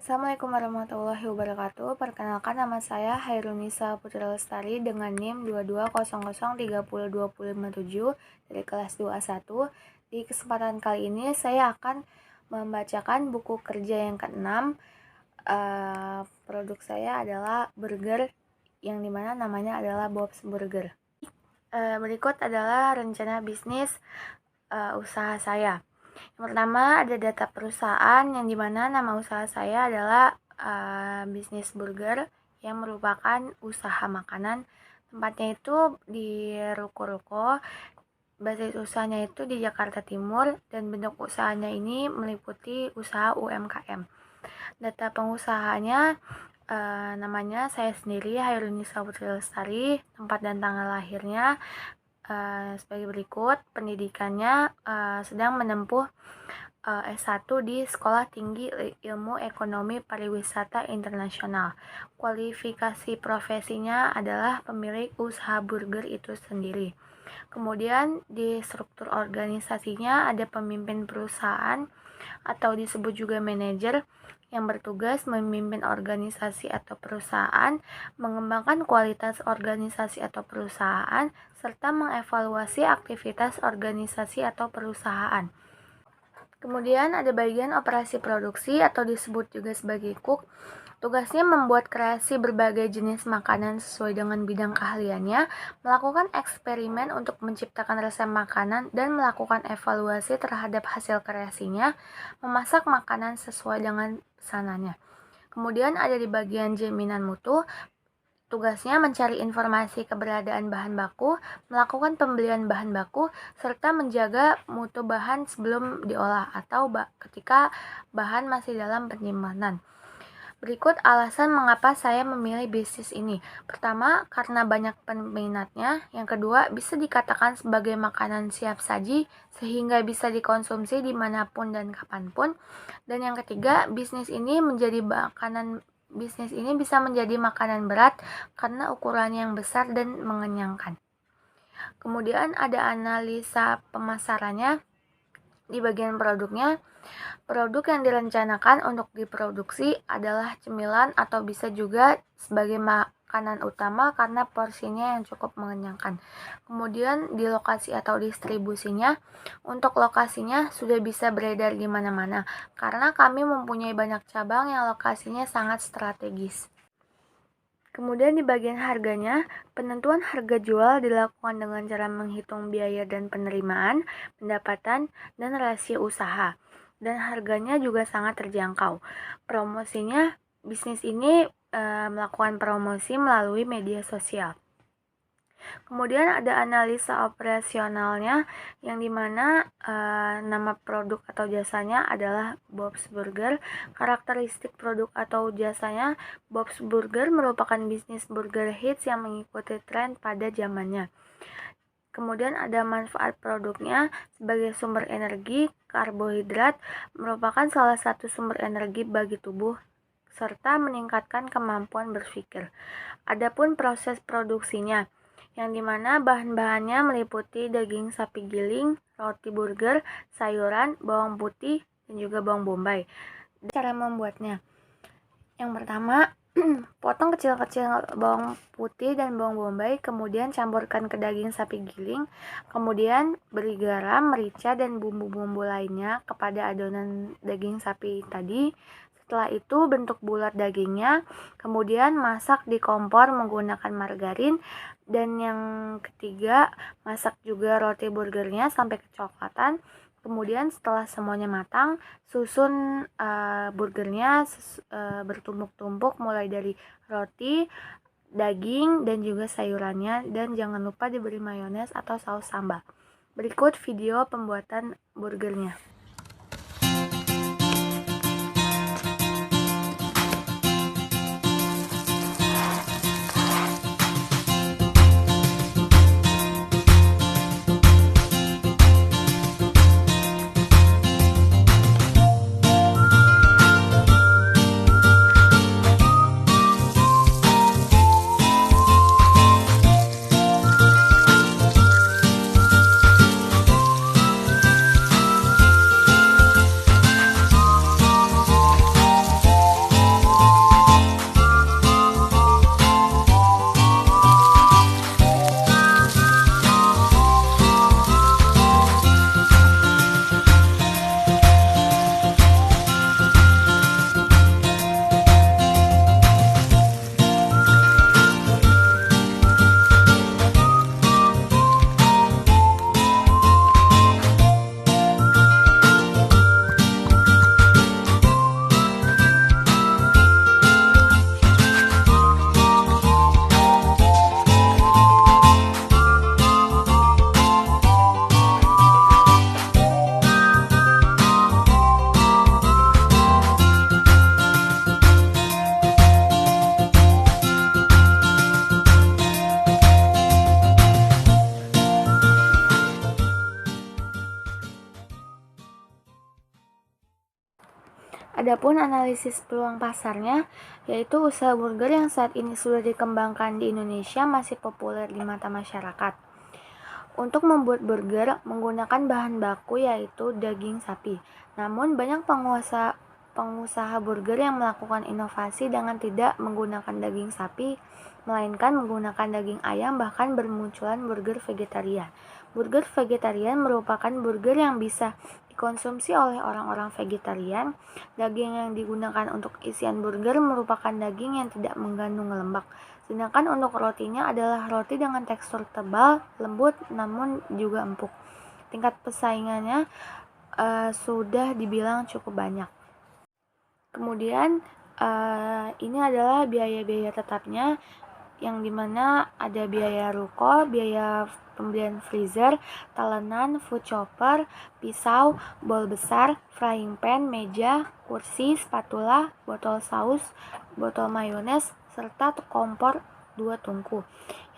Assalamualaikum warahmatullahi wabarakatuh. Perkenalkan, nama saya Hairunisa Putri Lestari dengan NIM 2200302057 dari kelas 2A1. Di kesempatan kali ini saya akan membacakan buku kerja yang ke-6. Produk saya adalah burger, yang dimana namanya adalah Bob's Burger. Berikut adalah rencana bisnis usaha saya. Yang pertama ada data perusahaan, yang dimana nama usaha saya adalah bisnis burger, yang merupakan usaha makanan. Tempatnya itu di ruko-ruko. Basis usahanya itu di Jakarta Timur, dan bentuk usahanya ini meliputi usaha UMKM. Data pengusahanya namanya saya sendiri, Hairunisa Putri Lestari. Tempat dan tanggal lahirnya sebagai berikut. Pendidikannya sedang menempuh S1 di Sekolah Tinggi Ilmu Ekonomi Pariwisata Internasional. Kualifikasi profesinya adalah pemilik usaha burger itu sendiri. Kemudian di struktur organisasinya ada pemimpin perusahaan atau disebut juga manajer, yang bertugas memimpin organisasi atau perusahaan, mengembangkan kualitas organisasi atau perusahaan, serta mengevaluasi aktivitas organisasi atau perusahaan. Kemudian ada bagian operasi produksi atau disebut juga sebagai cook. Tugasnya membuat kreasi berbagai jenis makanan sesuai dengan bidang keahliannya, melakukan eksperimen untuk menciptakan resep makanan dan melakukan evaluasi terhadap hasil kreasinya, memasak makanan sesuai dengan pesanannya. Kemudian ada di bagian jaminan mutu. Tugasnya mencari informasi keberadaan bahan baku, melakukan pembelian bahan baku, serta menjaga mutu bahan sebelum diolah atau ketika bahan masih dalam penyimpanan. Berikut alasan mengapa saya memilih bisnis ini. Pertama, karena banyak peminatnya. Yang kedua, bisa dikatakan sebagai makanan siap saji sehingga bisa dikonsumsi dimanapun dan kapanpun. Dan yang ketiga, bisnis ini bisa menjadi makanan berat karena ukurannya yang besar dan mengenyangkan. Kemudian ada analisa pemasarannya. Di bagian produknya, produk yang direncanakan untuk diproduksi adalah cemilan atau bisa juga sebagai makanan utama karena porsinya yang cukup mengenyangkan. Kemudian di lokasi atau distribusinya, untuk lokasinya sudah bisa beredar di mana-mana karena kami mempunyai banyak cabang yang lokasinya sangat strategis. Kemudian di bagian harganya, penentuan harga jual dilakukan dengan cara menghitung biaya dan penerimaan, pendapatan, dan rasio usaha. Dan harganya juga sangat terjangkau. Promosinya, bisnis ini melakukan promosi melalui media sosial. Kemudian ada analisa operasionalnya, yang dimana nama produk atau jasanya adalah Bob's Burger. Karakteristik produk atau jasanya, Bob's Burger merupakan bisnis burger hits yang mengikuti tren pada zamannya. Kemudian ada manfaat produknya sebagai sumber energi. Karbohidrat merupakan salah satu sumber energi bagi tubuh serta meningkatkan kemampuan berpikir. Adapun proses produksinya, yang dimana bahan-bahannya meliputi daging sapi giling, roti burger, sayuran, bawang putih, dan juga bawang bombay. Cara membuatnya, yang pertama, potong kecil-kecil bawang putih dan bawang bombay, kemudian campurkan ke daging sapi giling, kemudian beri garam, merica, dan bumbu-bumbu lainnya kepada adonan daging sapi tadi. Setelah itu bentuk bulat dagingnya, kemudian masak di kompor menggunakan margarin. Dan yang ketiga, masak juga roti burgernya sampai kecoklatan. Kemudian setelah semuanya matang, susun burgernya bertumpuk-tumpuk mulai dari roti, daging, dan juga sayurannya. Dan jangan lupa diberi mayones atau saus sambal. Berikut video pembuatan burgernya. Adapun analisis peluang pasarnya, yaitu usaha burger yang saat ini sudah dikembangkan di Indonesia masih populer di mata masyarakat. Untuk membuat burger menggunakan bahan baku yaitu daging sapi. Namun banyak pengusaha burger yang melakukan inovasi dengan tidak menggunakan daging sapi, melainkan menggunakan daging ayam, bahkan bermunculan burger vegetarian. Burger vegetarian merupakan burger yang bisa dikonsumsi oleh orang-orang vegetarian. Daging yang digunakan untuk isian burger merupakan daging yang tidak mengandung lemak. Sedangkan untuk rotinya adalah roti dengan tekstur tebal, lembut, namun juga empuk. Tingkat persaingannya sudah dibilang cukup banyak. Kemudian ini adalah biaya-biaya tetapnya, yang dimana ada biaya ruko, biaya pembelian freezer, talenan, food chopper, pisau, bol besar, frying pan, meja, kursi, spatula, botol saus, botol mayones, serta kompor 2 tungku,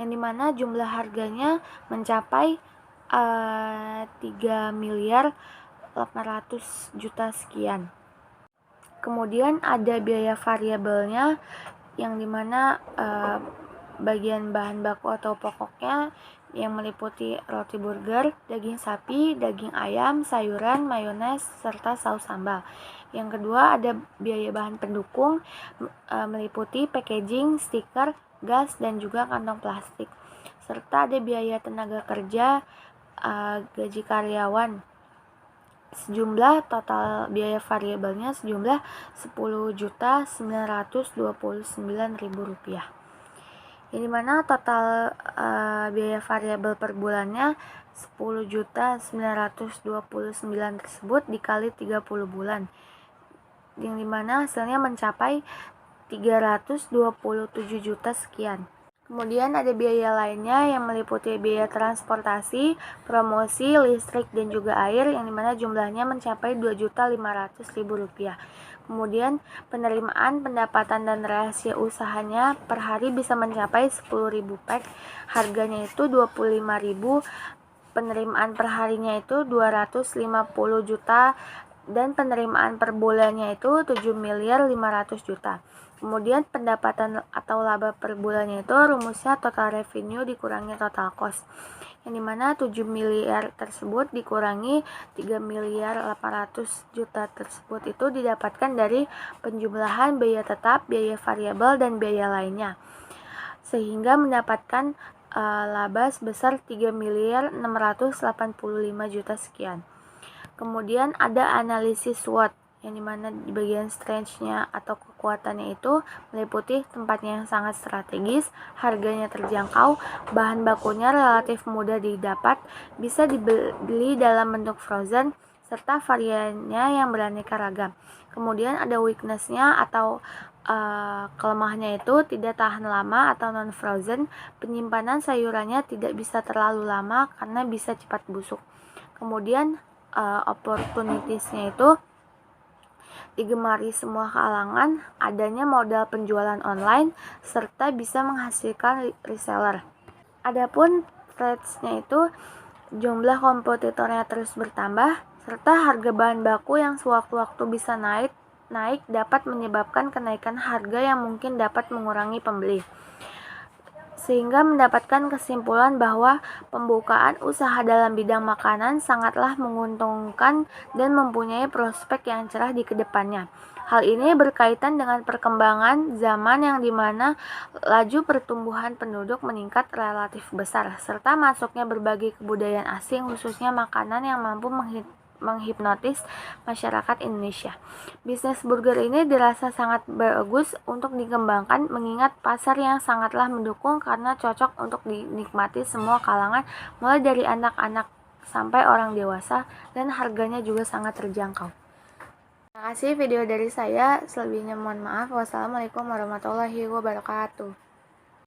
yang dimana jumlah harganya mencapai 3 miliar 800 juta sekian. Kemudian ada biaya variabelnya, yang dimana bagian bahan baku atau pokoknya yang meliputi roti burger, daging sapi, daging ayam, sayuran, mayones, serta saus sambal. Yang kedua ada biaya bahan pendukung, meliputi packaging, stiker, gas, dan juga kantong plastik. Serta ada biaya tenaga kerja, gaji karyawan. Sejumlah total biaya variabelnya sejumlah Rp10.929.000. Yang dimana total biaya variabel per bulannya 10.929 tersebut dikali 30 bulan, yang dimana hasilnya mencapai 327 juta sekian. Kemudian ada biaya lainnya yang meliputi biaya transportasi, promosi, listrik, dan juga air, yang dimana jumlahnya mencapai Rp2.500.000. Kemudian penerimaan, pendapatan, dan rahasia usahanya per hari bisa mencapai 10.000 pack, harganya itu 25.000, penerimaan per harinya itu 250 juta, dan penerimaan per bulannya itu 7.500.000 juta. Kemudian pendapatan atau laba per bulannya itu rumusnya total revenue dikurangi total cost, yang dimana 7 miliar tersebut dikurangi 3.800.000 juta tersebut itu didapatkan dari penjumlahan biaya tetap, biaya variabel, dan biaya lainnya, sehingga mendapatkan laba sebesar 3.685 juta sekian. Kemudian ada analisis SWOT, yang dimana di bagian strength-nya atau kekuatannya itu meliputi tempatnya yang sangat strategis, harganya terjangkau, bahan bakunya relatif mudah didapat, bisa dibeli dalam bentuk frozen, serta variannya yang beraneka ragam. Kemudian ada weakness-nya atau kelemahannya itu tidak tahan lama atau non-frozen, penyimpanan sayurannya tidak bisa terlalu lama karena bisa cepat busuk. Kemudian opportunities-nya itu digemari semua kalangan, adanya modal penjualan online, serta bisa menghasilkan reseller. Adapun threats-nya itu jumlah kompetitornya terus bertambah, serta harga bahan baku yang sewaktu-waktu bisa naik dapat menyebabkan kenaikan harga yang mungkin dapat mengurangi pembeli. Sehingga mendapatkan kesimpulan bahwa pembukaan usaha dalam bidang makanan sangatlah menguntungkan dan mempunyai prospek yang cerah di kedepannya. Hal ini berkaitan dengan perkembangan zaman yang dimana laju pertumbuhan penduduk meningkat relatif besar, serta masuknya berbagai kebudayaan asing, khususnya makanan yang mampu menghipnotis masyarakat Indonesia. Bisnis burger ini dirasa sangat bagus untuk dikembangkan mengingat pasar yang sangatlah mendukung karena cocok untuk dinikmati semua kalangan, mulai dari anak-anak sampai orang dewasa, dan harganya juga sangat terjangkau. Terima kasih video dari saya, selebihnya mohon maaf. Wassalamualaikum warahmatullahi wabarakatuh.